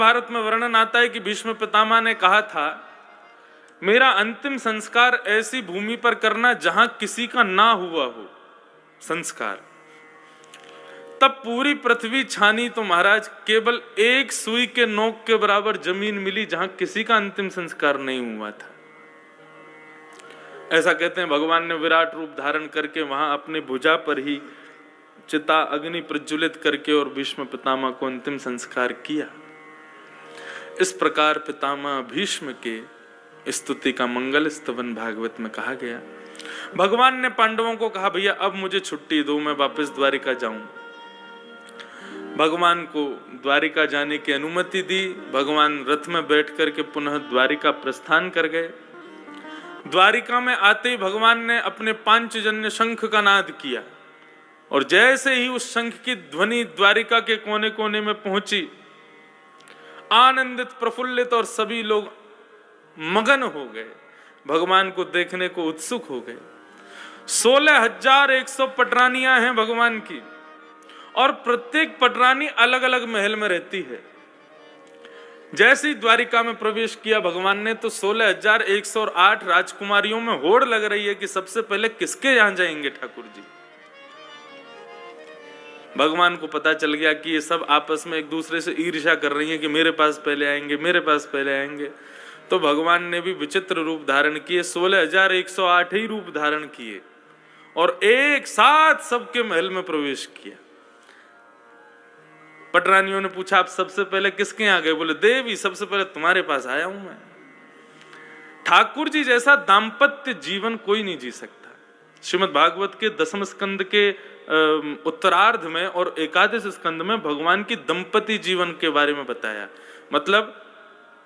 भारत में वर्णन आता है कि भीष्म पितामह ने कहा था, मेरा अंतिम संस्कार ऐसी भूमि पर करना जहां किसी का ना हुआ हो संस्कार। तब पूरी पृथ्वी छानी तो महाराज केवल एक सुई के नोक के बराबर जमीन मिली जहां किसी का अंतिम संस्कार नहीं हुआ था। ऐसा कहते हैं भगवान ने विराट रूप धारण करके वहां अपने भुजा पर ही चिता अग्नि प्रज्वलित करके और भीष्म पितामह को अंतिम संस्कार किया। इस प्रकार पितामह भीष्म के स्तुति का मंगल स्तवन भागवत में कहा गया। भगवान ने पांडवों को कहा, भैया अब मुझे छुट्टी दो, मैं वापस द्वारिका जाऊं। भगवान को द्वारिका जाने की अनुमति दी। भगवान रथ में बैठ करके पुनः द्वारिका प्रस्थान कर गए। द्वारिका में आते ही भगवान ने अपने पांचजन्य शंख का नाद किया और जैसे ही उस शंख की ध्वनि द्वारिका के कोने कोने में पहुंची, आनंदित प्रफुल्लित और सभी लोग मगन हो गए, भगवान को देखने को उत्सुक हो गए। 16,100 पटरानियां हैं भगवान की और प्रत्येक पटरानी अलग अलग महल में रहती है। जैसे ही द्वारिका में प्रवेश किया भगवान ने तो 16,108 राजकुमारियों में होड़ लग रही है कि सबसे पहले किसके यहां जाएंगे ठाकुर जी। भगवान को पता चल गया कि ये सब आपस में एक दूसरे से ईर्ष्या कर रही हैं कि मेरे पास पहले आएंगे, मेरे पास पहले आएंगे। तो भगवान ने भी विचित्र रूप धारण किए, 16,108 ही रूप धारण किए और एक साथ सबके महल में प्रवेश किया। पटरानियों ने पूछा, आप सबसे पहले किसके यहाँ गए? बोले, देवी सबसे पहले तुम्हारे पास आया हूं मैं। ठाकुर जी जैसा दाम्पत्य जीवन कोई नहीं जी सकता। श्रीमद् भागवत के 10वें स्कंद के उत्तरार्ध में और 11वें स्कंद में भगवान की दंपति जीवन के बारे में बताया। मतलब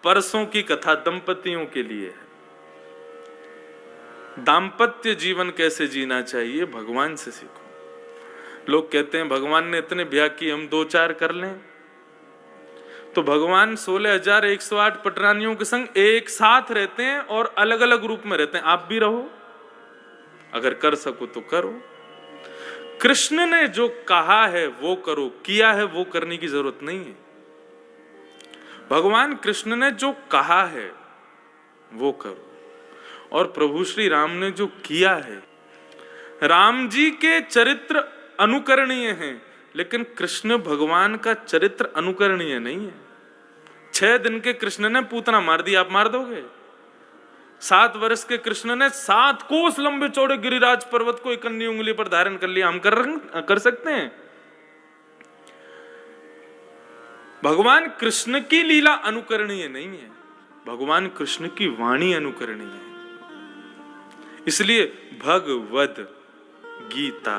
परसों की कथा दंपतियों के लिए है। दाम्पत्य जीवन कैसे जीना चाहिए भगवान से सीखो। लोग कहते हैं भगवान ने इतने ब्याह किए, हम 2-4 कर लें। तो भगवान 16,108 पटरानियों के संग एक साथ रहते हैं और अलग अलग रूप में रहते हैं। आप भी रहो, अगर कर सको तो करो। कृष्ण ने जो कहा है वो करो, किया है वो करने की जरूरत नहीं है। भगवान कृष्ण ने जो कहा है वो करो और प्रभु श्री राम ने जो किया है, राम जी के चरित्र अनुकरणीय हैं, लेकिन कृष्ण भगवान का चरित्र अनुकरणीय नहीं है। 6 दिन के कृष्ण ने पूतना मार दी, आप मार दोगे? 7 वर्ष के कृष्ण ने 7 कोस लंबे चौड़े गिरिराज पर्वत को एक अन्य उंगली पर धारण कर लिया, हम कर सकते हैं? भगवान कृष्ण की लीला अनुकरणीय नहीं है, भगवान कृष्ण की वाणी अनुकरणीय है। इसलिए भगवद गीता,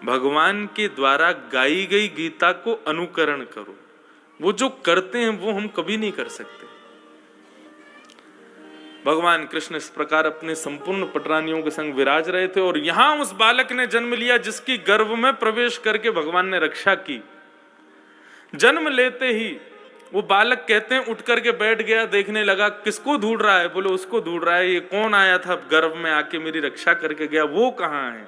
भगवान के द्वारा गाई गई गीता को अनुकरण करो। वो जो करते हैं वो हम कभी नहीं कर सकते। भगवान कृष्ण इस प्रकार अपने संपूर्ण पटरानियों के संग विराज रहे थे और यहां उस बालक ने जन्म लिया जिसकी गर्भ में प्रवेश करके भगवान ने रक्षा की। जन्म लेते ही वो बालक कहते हैं उठ करके बैठ गया, देखने लगा किसको ढूंढ रहा है। बोले, उसको ढूंढ रहा है, ये कौन आया था गर्भ में आके मेरी रक्षा करके गया, वो कहां है?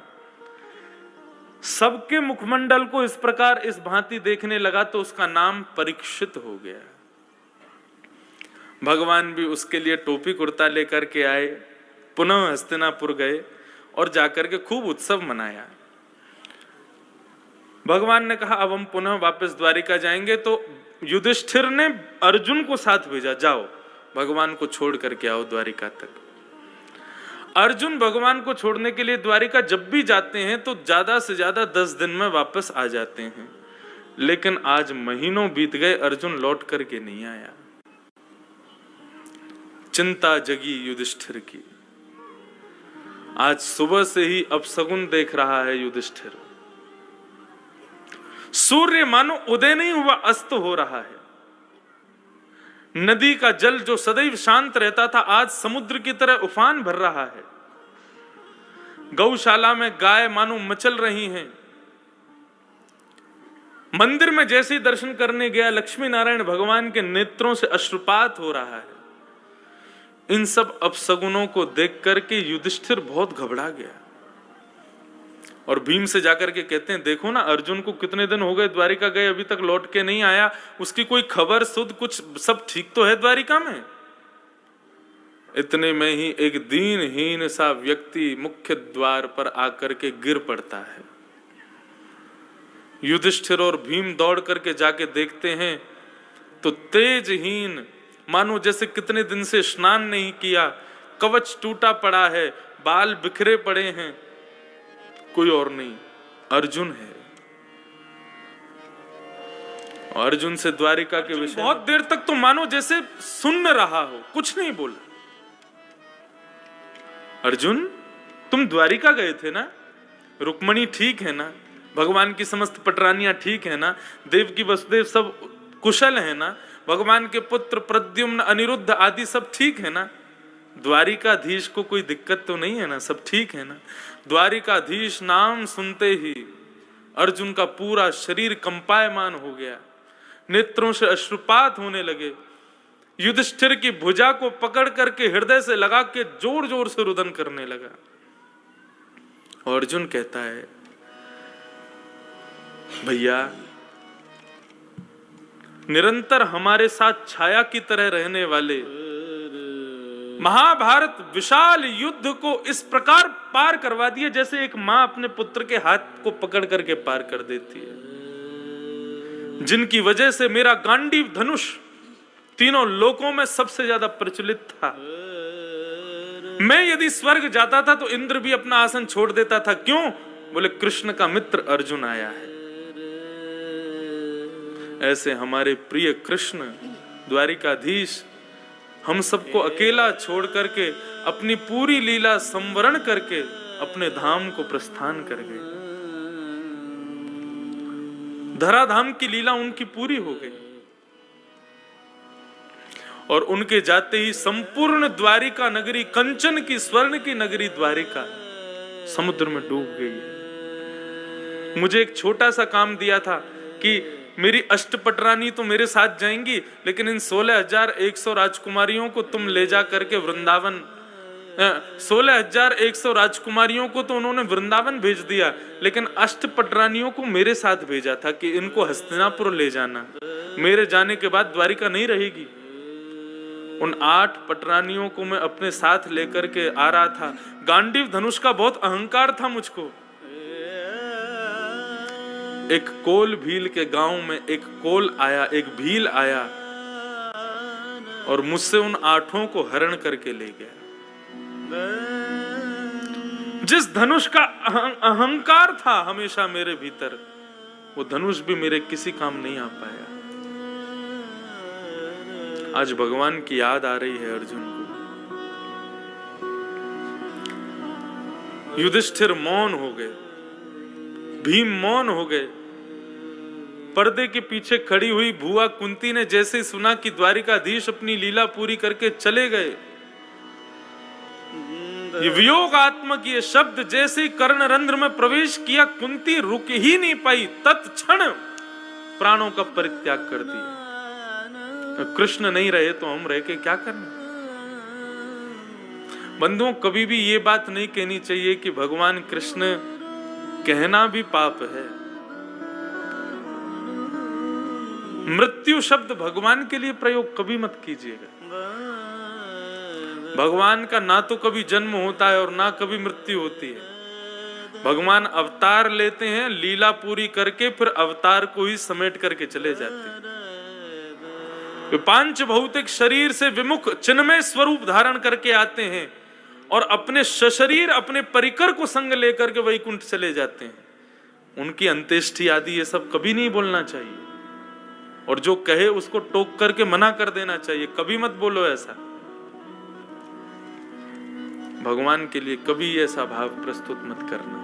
सबके मुखमंडल को इस प्रकार इस भांति देखने लगा तो उसका नाम परीक्षित हो गया। भगवान भी उसके लिए टोपी कुर्ता लेकर के आए, पुनः हस्तिनापुर गए और जाकर के खूब उत्सव मनाया। भगवान ने कहा अब हम पुनः वापस द्वारिका जाएंगे, तो युधिष्ठिर ने अर्जुन को साथ भेजा, जाओ भगवान को छोड़ करके आओ द्वारिका तक। अर्जुन भगवान को छोड़ने के लिए द्वारिका जब भी जाते हैं तो ज्यादा से ज्यादा 10 दिन में वापस आ जाते हैं, लेकिन आज महीनों बीत गए, अर्जुन लौट करके नहीं आया। चिंता जगी युधिष्ठिर की। आज सुबह से ही अपशगुन देख रहा है युधिष्ठिर। सूर्य मानो उदय नहीं हुआ, अस्त हो रहा है। नदी का जल जो सदैव शांत रहता था आज समुद्र की तरह उफान भर रहा है। गौशाला में गाय मानो मचल रही हैं। मंदिर में जैसे ही दर्शन करने गया लक्ष्मी नारायण भगवान के नेत्रों से अश्रुपात हो रहा है। इन सब अपशगुनों को देख करके युधिष्ठिर बहुत घबरा गया। और भीम से जाकर के कहते हैं, देखो ना अर्जुन को कितने दिन हो गए द्वारिका गए, अभी तक लौट के नहीं आया, उसकी कोई खबर सुध कुछ सब ठीक तो है द्वारिका में? इतने में ही एक दीनहीन सा व्यक्ति मुख्य द्वार पर आकर के गिर पड़ता है। युधिष्ठिर और भीम दौड़ करके जाके देखते हैं तो तेजहीन, मानो जैसे कितने दिन से स्नान नहीं किया, कवच टूटा पड़ा है, बाल बिखरे पड़े हैं, कोई और नहीं, अर्जुन है। अर्जुन से द्वारिका के विषय बहुत देर तक तो मानो जैसे सुन रहा हो, कुछ नहीं बोला। अर्जुन, तुम द्वारिका गए थे ना? रुक्मणी ठीक है ना? भगवान की समस्त पटरानियां ठीक है ना? देवकी वसुदेव सब कुशल है ना? भगवान के पुत्र प्रद्युम्न अनिरुद्ध आदि सब ठीक है ना? द्वारिकाधीश को कोई दिक्कत तो नहीं है ना? सब ठीक है ना? द्वारिकाधीश नाम सुनते ही अर्जुन का पूरा शरीर कंपायमान हो गया, नेत्रों से अश्रुपात होने लगे। युधिष्ठिर की भुजा को पकड़ करके हृदय से लगा के जोर जोर से रुदन करने लगा। और अर्जुन कहता है, भैया निरंतर हमारे साथ छाया की तरह रहने वाले, महाभारत विशाल युद्ध को इस प्रकार पार करवा दिए जैसे एक मां अपने पुत्र के हाथ को पकड़ करके पार कर देती है, जिनकी वजह से मेरा गांडीव धनुष तीनों लोकों में सबसे ज्यादा प्रचलित था। मैं यदि स्वर्ग जाता था तो इंद्र भी अपना आसन छोड़ देता था। क्यों? बोले कृष्ण का मित्र अर्जुन आया है। ऐसे हमारे प्रिय कृष्ण द्वारिकाधीश हम सबको अकेला छोड़ करके अपनी पूरी लीला संवरण करके अपने धाम को प्रस्थान कर गए। धराधाम की लीला उनकी पूरी हो गई और उनके जाते ही संपूर्ण द्वारिका नगरी, कंचन की स्वर्ण की नगरी द्वारिका समुद्र में डूब गई है। मुझे एक छोटा सा काम दिया था कि मेरी अष्टपटरानी तो मेरे साथ जाएंगी, लेकिन इन 16,100 राजकुमारियों को तुम ले जा करके वृंदावन, 16,100 राजकुमारियों को तो उन्होंने वृंदावन भेज दिया, लेकिन अष्टपटरानियों को मेरे साथ भेजा था कि इनको हस्तिनापुर ले जाना। मेरे जाने के बाद द्वारिका नहीं रहेगी। उन 8 पटरानियों को मैं अपने साथ लेकर के आ रहा था। गांडीव धनुष का बहुत अहंकार था मुझको। एक कोल भील के गांव में एक कोल आया, एक भील आया और मुझसे उन 8 को हरण करके ले गया। जिस धनुष का अहंकार था हमेशा मेरे भीतर, वो धनुष भी मेरे किसी काम नहीं आ पाया। आज भगवान की याद आ रही है अर्जुन को। युधिष्ठिर मौन हो गए, भीम मौन हो गए। पर्दे के पीछे खड़ी हुई भुआ कुंती ने जैसे सुना कि द्वारिकाधीश अपनी लीला पूरी करके चले गए, ये वियोगात्मक ये शब्द जैसे ही कर्णरंध्र में प्रवेश किया, कुंती रुक ही नहीं पाई, तत्क्षण प्राणों का परित्याग कर दिया। कृष्ण नहीं रहे तो हम रह के क्या करना। बंधुओं, कभी भी ये बात नहीं कहनी चाहिए कि भगवान कृष्ण, कहना भी पाप है। मृत्यु शब्द भगवान के लिए प्रयोग कभी मत कीजिएगा। भगवान का ना तो कभी जन्म होता है और ना कभी मृत्यु होती है। भगवान अवतार लेते हैं, लीला पूरी करके फिर अवतार को ही समेट करके चले जाते हैं। वे पांच भौतिक शरीर से विमुख चिन्मय स्वरूप धारण करके आते हैं और अपने सशरीर, अपने परिकर को संग लेकर के वैकुंठ चले जाते हैं। उनकी अंत्येष्टि आदि ये सब कभी नहीं बोलना चाहिए, और जो कहे उसको टोक करके मना कर देना चाहिए। कभी मत बोलो ऐसा। भगवान के लिए कभी ऐसा भाव प्रस्तुत मत करना।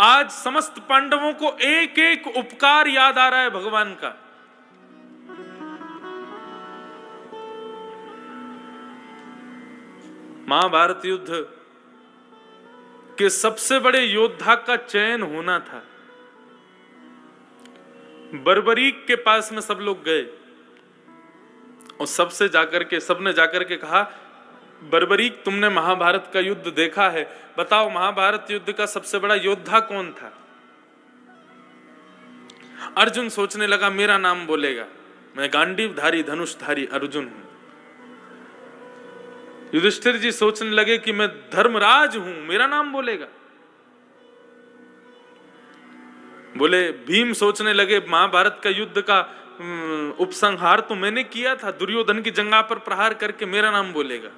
आज समस्त पांडवों को एक एक उपकार याद आ रहा है भगवान का। महाभारत युद्ध के सबसे बड़े योद्धा का चयन होना था। बर्बरीक के पास में सब लोग गए और सबने जाकर के कहा बर्बरीक, तुमने महाभारत का युद्ध देखा है, बताओ महाभारत युद्ध का सबसे बड़ा योद्धा कौन था? अर्जुन सोचने लगा मेरा नाम बोलेगा, मैं गांडीवधारी धनुषधारी अर्जुन हूं। युधिष्ठिर जी सोचने लगे कि मैं धर्मराज हूं, मेरा नाम बोलेगा। बोले भीम सोचने लगे महाभारत का युद्ध का उपसंहार तो मैंने किया था, दुर्योधन की जंगा पर प्रहार करके, मेरा नाम बोलेगा।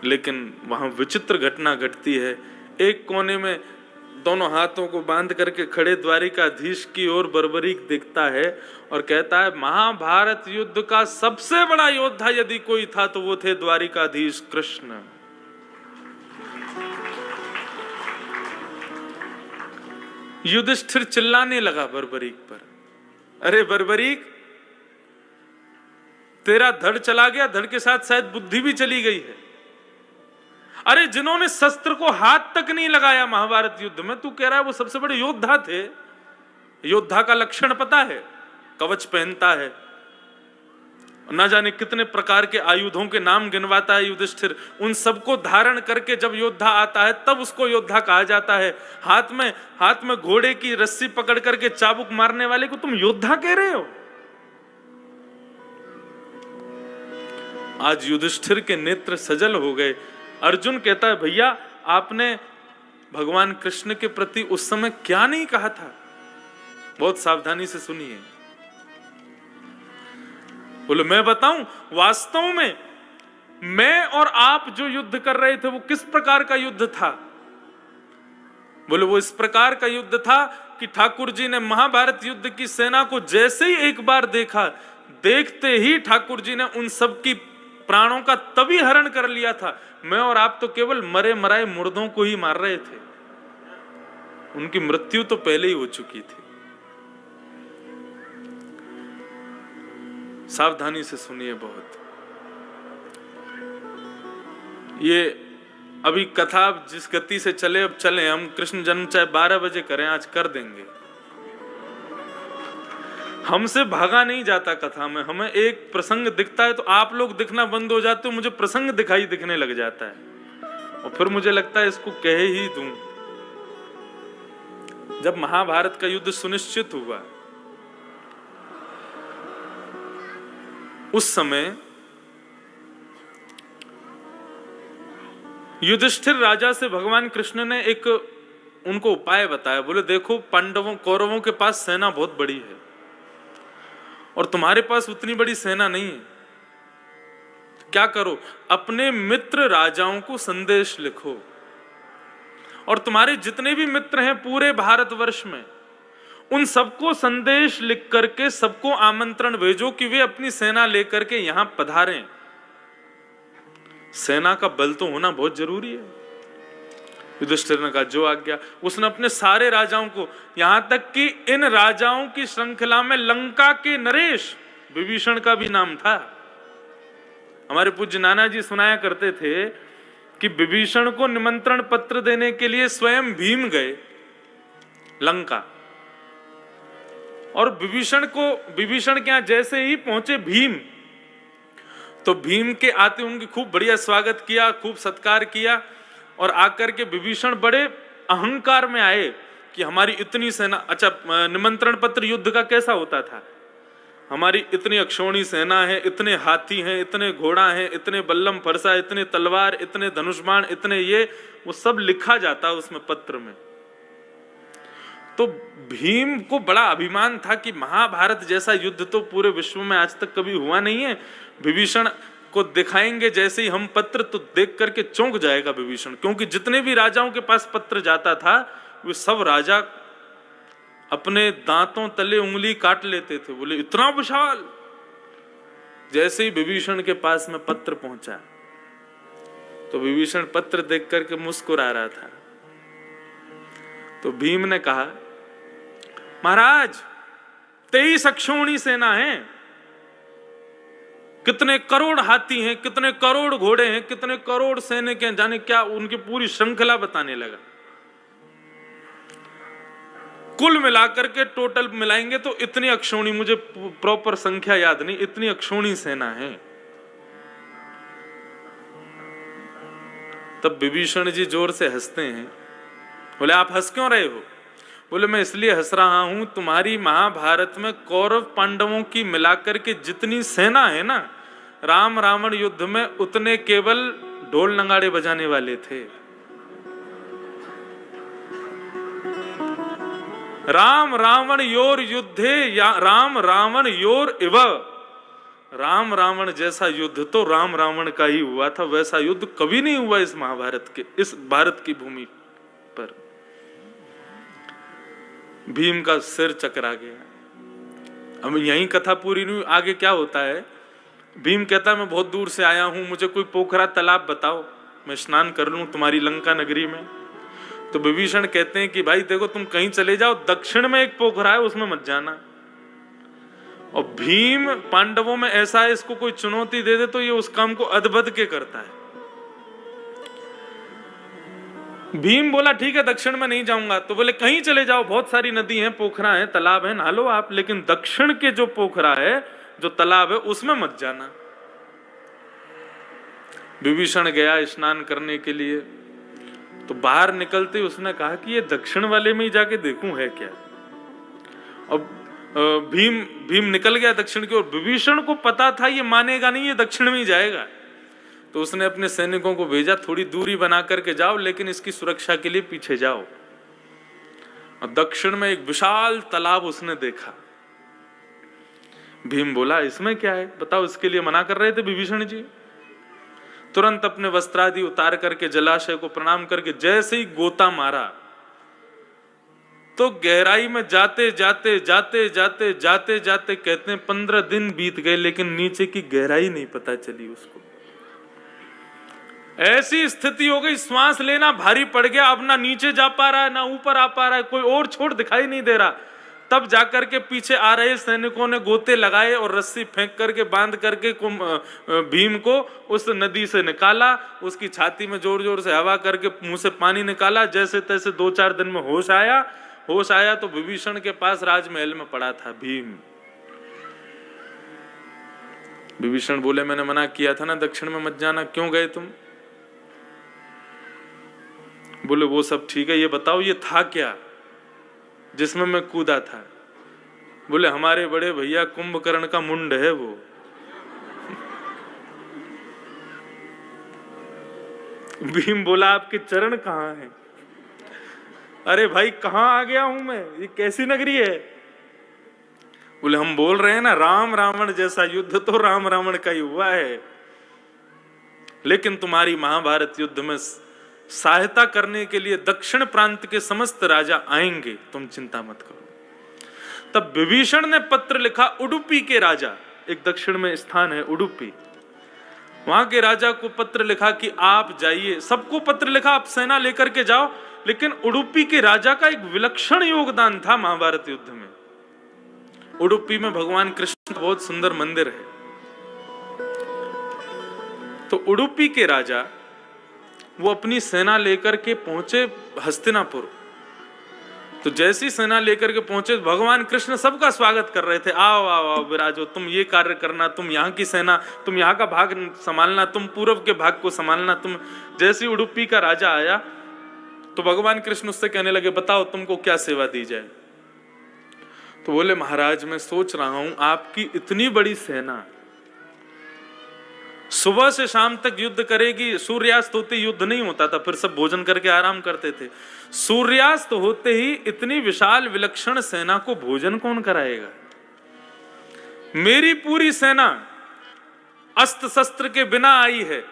लेकिन वहां विचित्र घटना घटती है। एक कोने में दोनों हाथों को बांध करके खड़े द्वारिकाधीश की ओर बर्बरीक दिखता है और कहता है महाभारत युद्ध का सबसे बड़ा योद्धा यदि कोई था तो वो थे द्वारिकाधीश कृष्ण। युधिष्ठिर चिल्लाने लगा बर्बरीक पर, अरे बर्बरीक, तेरा धड़ चला गया, धड़ के साथ शायद बुद्धि भी चली गई है। अरे जिन्होंने शस्त्र को हाथ तक नहीं लगाया महाभारत युद्ध में, तू कह रहा है वो सबसे बड़े योद्धा थे। योद्धा का लक्षण पता है? कवच पहनता है, न जाने कितने प्रकार के आयुधों के नाम गिनवाता है युधिष्ठिर। उन सबको धारण करके जब योद्धा आता है तब उसको योद्धा कहा जाता है। हाथ में घोड़े की रस्सी पकड़ करके चाबुक मारने वाले को तुम योद्धा कह रहे हो? आज युधिष्ठिर के नेत्र सजल हो गए। अर्जुन कहता है भैया आपने भगवान कृष्ण के प्रति उस समय क्या नहीं कहा था? बहुत सावधानी से सुनिए। बोले मैं बताऊं, वास्तव में मैं और आप जो युद्ध कर रहे थे वो किस प्रकार का युद्ध था? बोले वो इस प्रकार का युद्ध था कि ठाकुर जी ने महाभारत युद्ध की सेना को जैसे ही एक बार देखा, देखते ही ठाकुर जी ने उन सब की प्राणों का तभी हरण कर लिया था। मैं और आप तो केवल मरे मराए मुर्दों को ही मार रहे थे, उनकी मृत्यु तो पहले ही हो चुकी थी। सावधानी से सुनिए बहुत। ये अभी कथा जिस गति से चले अब चले, हम कृष्ण जन्म चाहे 12 बजे करें, आज कर देंगे। हमसे भागा नहीं जाता कथा में। हमें एक प्रसंग दिखता है तो आप लोग दिखना बंद हो जाते हो, मुझे प्रसंग दिखने लग जाता है और फिर मुझे लगता है इसको कह ही दूं। जब महाभारत का युद्ध सुनिश्चित हुआ उस समय युधिष्ठिर राजा से भगवान कृष्ण ने एक उनको उपाय बताया। बोले देखो पांडवों कौरवों के पास सेना बहुत बड़ी है और तुम्हारे पास उतनी बड़ी सेना नहीं है। क्या करो, अपने मित्र राजाओं को संदेश लिखो और तुम्हारे जितने भी मित्र हैं पूरे भारतवर्ष में उन सबको संदेश लिख करके सबको आमंत्रण भेजो कि वे अपनी सेना लेकर के यहां पधारें। सेना का बल तो होना बहुत जरूरी है। युधिष्ठिर ने कहा जो आज्ञा। उसने अपने सारे राजाओं को, यहां तक कि इन राजाओं की श्रृंखला में लंका के नरेश विभीषण का भी नाम था। हमारे पूज्य नाना जी सुनाया करते थे कि विभीषण को निमंत्रण पत्र देने के लिए स्वयं भीम गए लंका, और विभीषण के यहां जैसे ही पहुंचे भीम, तो भीम के आते उनकी खूब बढ़िया स्वागत किया, खूब सत्कार किया और आकर के विभीषण बड़े अहंकार में आए कि हमारी इतनी सेना। अच्छा, निमंत्रण पत्र युद्ध का कैसा होता था? हमारी इतनी अक्षौणी सेना है, इतने हाथी हैं, इतने घोड़ा हैं, इतने बल्लम फरसा, इतने तलवार, इतने धनुष्बाण, इतने ये, वो सब लिखा जाता उसमें पत्र में। तो भीम को बड़ा अभिमान था कि महाभारत जैसा युद्ध तो पूरे विश्व में आज तक कभी हुआ नहीं है। विभीषण को दिखाएंगे जैसे ही हम पत्र, तो देख करके चौंक जाएगा विभीषण, क्योंकि जितने भी राजाओं के पास पत्र जाता था वे सब राजा अपने दांतों तले उंगली काट लेते थे। बोले इतना विशाल। जैसे ही विभीषण के पास में पत्र पहुंचा तो विभीषण पत्र देख करके मुस्कुरा रहा था। तो भीम ने कहा महाराज 23 अक्षौणी सेना है, कितने करोड़ हाथी हैं, कितने करोड़ घोड़े हैं, कितने करोड़ सैनिक हैं, जाने क्या, उनकी पूरी श्रृंखला बताने लगा। कुल मिलाकर के टोटल मिलाएंगे तो इतनी अक्षौणी, मुझे प्रॉपर संख्या याद नहीं, इतनी अक्षौणी सेना है। तब विभीषण जी जोर से हंसते हैं। बोले आप हंस क्यों रहे हो? बोले मैं इसलिए हंस रहा हूं, तुम्हारी महाभारत में कौरव पांडवों की मिलाकर के जितनी सेना है ना, राम रावण युद्ध में उतने केवल ढोल नगाड़े बजाने वाले थे। राम रावण योर युद्धे या राम रावण योर इव। राम रावण जैसा युद्ध तो राम रावण का ही हुआ था, वैसा युद्ध कभी नहीं हुआ इस महाभारत के, इस भारत की भूमि पर। भीम का सिर चकरा गया। अब यही कथा पूरी नहीं, आगे क्या होता है? भीम कहता है मैं बहुत दूर से आया हूं, मुझे कोई पोखरा तालाब बताओ, मैं स्नान कर लूं तुम्हारी लंका नगरी में। तो विभीषण कहते हैं कि भाई देखो तुम कहीं चले जाओ, दक्षिण में एक पोखरा है उसमें मत जाना। और भीम पांडवों में ऐसा है, इसको कोई चुनौती दे दे तो ये उस काम को अदबद के करता है। भीम बोला ठीक है दक्षिण में नहीं जाऊंगा। तो बोले कहीं चले जाओ, बहुत सारी नदी हैं, पोखरा है, तालाब है, नहा लो आप, लेकिन दक्षिण के जो पोखरा है, जो तालाब है, उसमें मत जाना। विभीषण गया स्नान करने के लिए, तो बाहर निकलते उसने कहा कि ये दक्षिण वाले में ही जाके देखूं है क्या। अब भीम निकल गया दक्षिण की ओर। विभीषण को पता था ये मानेगा नहीं, ये दक्षिण में ही जाएगा। तो उसने अपने सैनिकों को भेजा, थोड़ी दूरी बना करके जाओ, लेकिन इसकी सुरक्षा के लिए पीछे जाओ। और दक्षिण में एक विशाल तालाब उसने देखा। भीम बोला इसमें क्या है बताओ, इसके लिए मना कर रहे थे विभीषण जी। तुरंत अपने वस्त्रादि उतार करके जलाशय को प्रणाम करके जैसे ही गोता मारा, तो गहराई में जाते जाते जाते जाते जाते जाते कहते हैं 15 दिन बीत गए, लेकिन नीचे की गहराई नहीं पता चली उसको। ऐसी स्थिति हो गई, श्वास लेना भारी पड़ गया, अब ना नीचे जा पा रहा है ना ऊपर आ पा रहा है, कोई और छोर दिखाई नहीं दे रहा। तब जाकर के पीछे आ रहे सैनिकों ने गोते लगाए और रस्सी फेंक करके बांध करके भीम को उस नदी से निकाला, उसकी छाती में जोर जोर से हवा करके मुंह से पानी निकाला। जैसे तैसे 2-4 दिन में होश आया तो विभीषण के पास राजमहल में पड़ा था भीम। विभीषण बोले मैंने मना किया था ना दक्षिण में मत जाना, क्यों गए तुम? बोले वो सब ठीक है, ये बताओ ये था क्या जिसमें मैं कूदा था? बोले हमारे बड़े भैया कुंभकर्ण का मुंड है वो। भीम बोला आपके चरण कहाँ हैं? अरे भाई कहाँ आ गया हूं मैं, ये कैसी नगरी है? बोले हम बोल रहे हैं ना राम रावण जैसा युद्ध तो राम रावण का ही हुआ है, लेकिन तुम्हारी महाभारत युद्ध में सहायता करने के लिए दक्षिण प्रांत के समस्त राजा आएंगे, तुम चिंता मत करो। तब विभीषण ने पत्र लिखा उडुपी के राजा, एक दक्षिण में स्थान है उडुपी, वहां के राजा को पत्र लिखा कि आप जाइए। सबको पत्र लिखा आप सेना लेकर के जाओ, लेकिन उडुपी के राजा का एक विलक्षण योगदान था महाभारत युद्ध में। उडुपी में भगवान कृष्ण का बहुत सुंदर मंदिर है। तो उडुपी के राजा वो अपनी सेना लेकर के पहुंचे हस्तिनापुर। तो जैसी सेना लेकर के पहुंचे भगवान कृष्ण सबका स्वागत कर रहे थे, आओ आओ आओ विराजो, तुम ये कार्य करना, तुम यहाँ की सेना, तुम यहाँ का भाग संभालना, तुम पूर्व के भाग को संभालना। तुम जैसे उडुपी का राजा आया तो भगवान कृष्ण उससे कहने लगे बताओ तुमको क्या सेवा दी जाए। तो बोले महाराज मैं सोच रहा हूं आपकी इतनी बड़ी सेना सुबह से शाम तक युद्ध करेगी, सूर्यास्त होते युद्ध नहीं होता था, फिर सब भोजन करके आराम करते थे। सूर्यास्त होते ही इतनी विशाल विलक्षण सेना को भोजन कौन कराएगा? मेरी पूरी सेना अस्त्र शस्त्र के बिना आई है,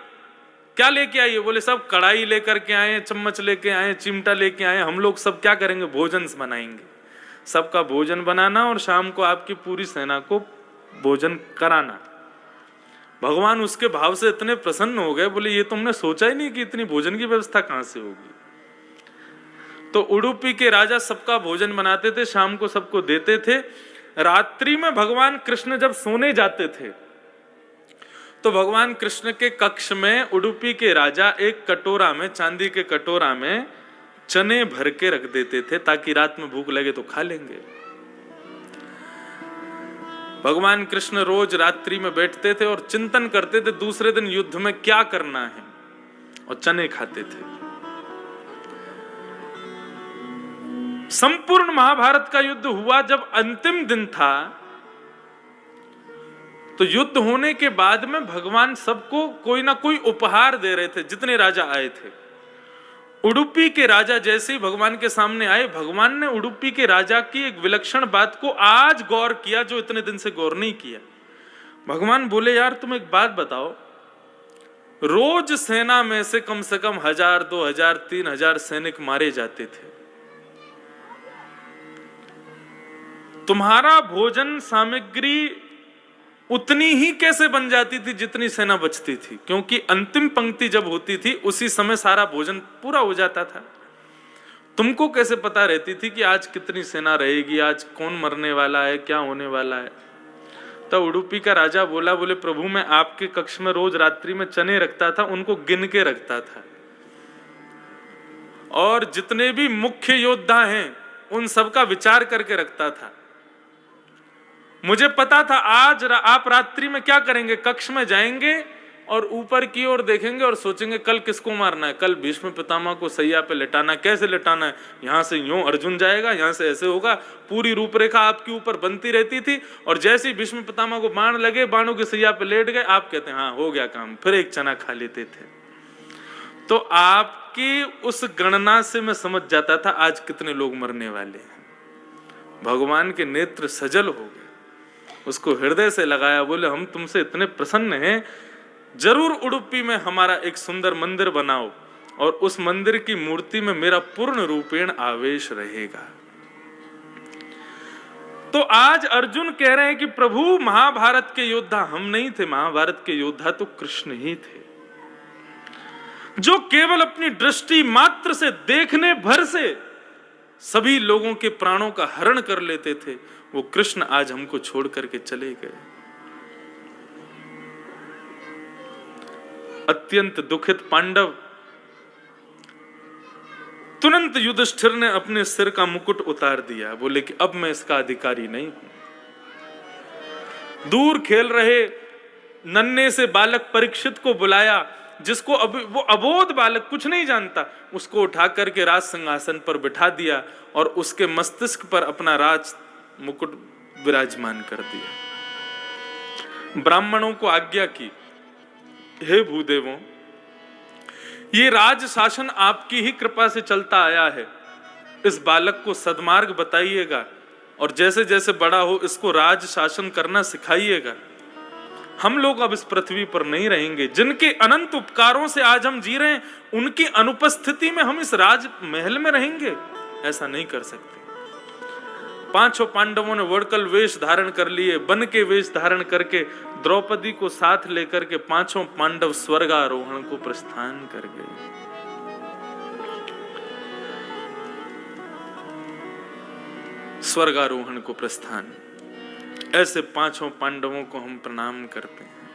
क्या लेके आई है? बोले सब कढ़ाई लेकर के आए, चम्मच लेके आए, चिमटा लेके आए, हम लोग सब क्या करेंगे? भोजन बनाएंगे, सबका भोजन बनाना और शाम को आपकी पूरी सेना को भोजन कराना। भगवान उसके भाव से इतने प्रसन्न हो गए, बोले ये तुमने सोचा ही नहीं कि इतनी भोजन की व्यवस्था कहां से होगी। तो उडुपी के राजा सबका भोजन बनाते थे, शाम को सबको देते थे। रात्रि में भगवान कृष्ण जब सोने जाते थे तो भगवान कृष्ण के कक्ष में उडुपी के राजा एक कटोरा में, चांदी के कटोरा में चने भर के रख देते थे ताकि रात में भूख लगे तो खा लेंगे। भगवान कृष्ण रोज रात्रि में बैठते थे और चिंतन करते थे दूसरे दिन युद्ध में क्या करना है। और चने खाते थे। संपूर्ण महाभारत का युद्ध हुआ, जब अंतिम दिन था तो युद्ध होने के बाद में भगवान सबको कोई ना कोई उपहार दे रहे थे, जितने राजा आए थे। उडुपी के राजा जैसे ही भगवान के सामने आए, भगवान ने उडुपी के राजा की एक विलक्षण बात को आज गौर किया जो इतने दिन से गौर नहीं किया। भगवान बोले, यार तुम एक बात बताओ, रोज सेना में से कम 1000, 2000, 3000 सैनिक मारे जाते थे। तुम्हारा भोजन सामग्री उतनी ही कैसे बन जाती थी जितनी सेना बचती थी? क्योंकि अंतिम पंक्ति जब होती थी उसी समय सारा भोजन पूरा हो जाता था। तुमको कैसे पता रहती थी कि आज कितनी सेना रहेगी, आज कौन मरने वाला है, क्या होने वाला है? तब उडुपी का राजा बोले प्रभु मैं आपके कक्ष में रोज रात्रि में चने रखता था, उनको गिन के रखता था, और जितने भी मुख्य योद्धा हैं उन सबका विचार करके रखता था। मुझे पता था आज आप रात्रि में क्या करेंगे, कक्ष में जाएंगे और ऊपर की ओर देखेंगे और सोचेंगे कल किसको मारना है, कल भीष्म पितामह को सैया पे लेटाना, कैसे लेटाना है, यहां से यूं अर्जुन जाएगा, यहां से ऐसे होगा। पूरी रूपरेखा आपके ऊपर बनती रहती थी, और जैसे ही भीष्म पितामह को बाण लगे, बाणों की सैया पे लेट गए, आप कहते हैं हाँ हो गया काम, फिर एक चना खा लेते थे। तो आपकी उस गणना से मैं समझ जाता था आज कितने लोग मरने वाले हैं। भगवान के नेत्र सजल हो गए, उसको हृदय से लगाया, बोले हम तुमसे इतने प्रसन्न हैं, जरूर उडुपी में हमारा एक सुंदर मंदिर बनाओ और उस मंदिर की मूर्ति में मेरा पूर्ण रूपेण आवेश रहेगा। तो आज अर्जुन कह रहे हैं कि प्रभु महाभारत के योद्धा हम नहीं थे, महाभारत के योद्धा तो कृष्ण ही थे, जो केवल अपनी दृष्टि मात्र से, देखने भर से सभी लोगों के प्राणों का हरण कर लेते थे। वो कृष्ण आज हमको छोड़ करके चले गए। अत्यंत दुखित पांडव, तुरंत युधिष्ठिर ने अपने सिर का मुकुट उतार दिया, बोले कि अब मैं इसका अधिकारी नहीं हूं। दूर खेल रहे नन्हे से बालक परीक्षित को बुलाया, जिसको अब वो अबोध बालक कुछ नहीं जानता, उसको उठा करके राज सिंहासन पर बिठा दिया और उसके मस्तिष्क पर अपना राज मुकुट विराजमान कर दिया। ब्राह्मणों को आज्ञा की, हे भूदेवों, ये राज शासन आपकी ही कृपा से चलता आया है, इस बालक को सद्मार्ग बताइएगा और जैसे जैसे बड़ा हो इसको राज शासन करना सिखाइएगा। हम लोग अब इस पृथ्वी पर नहीं रहेंगे, जिनके अनंत उपकारों से आज हम जी रहे हैं, उनकी अनुपस्थिति में हम इस राज महल में रहेंगे? ऐसा नहीं कर सकते। पांचों पांडवों ने वड़कल वेश धारण कर लिए, वन के वेश धारण करके द्रौपदी को साथ लेकर के पांचों पांडव स्वर्गारोहण को प्रस्थान कर गए। स्वर्गारोहण को प्रस्थान, ऐसे पांचों पांडवों को हम प्रणाम करते हैं।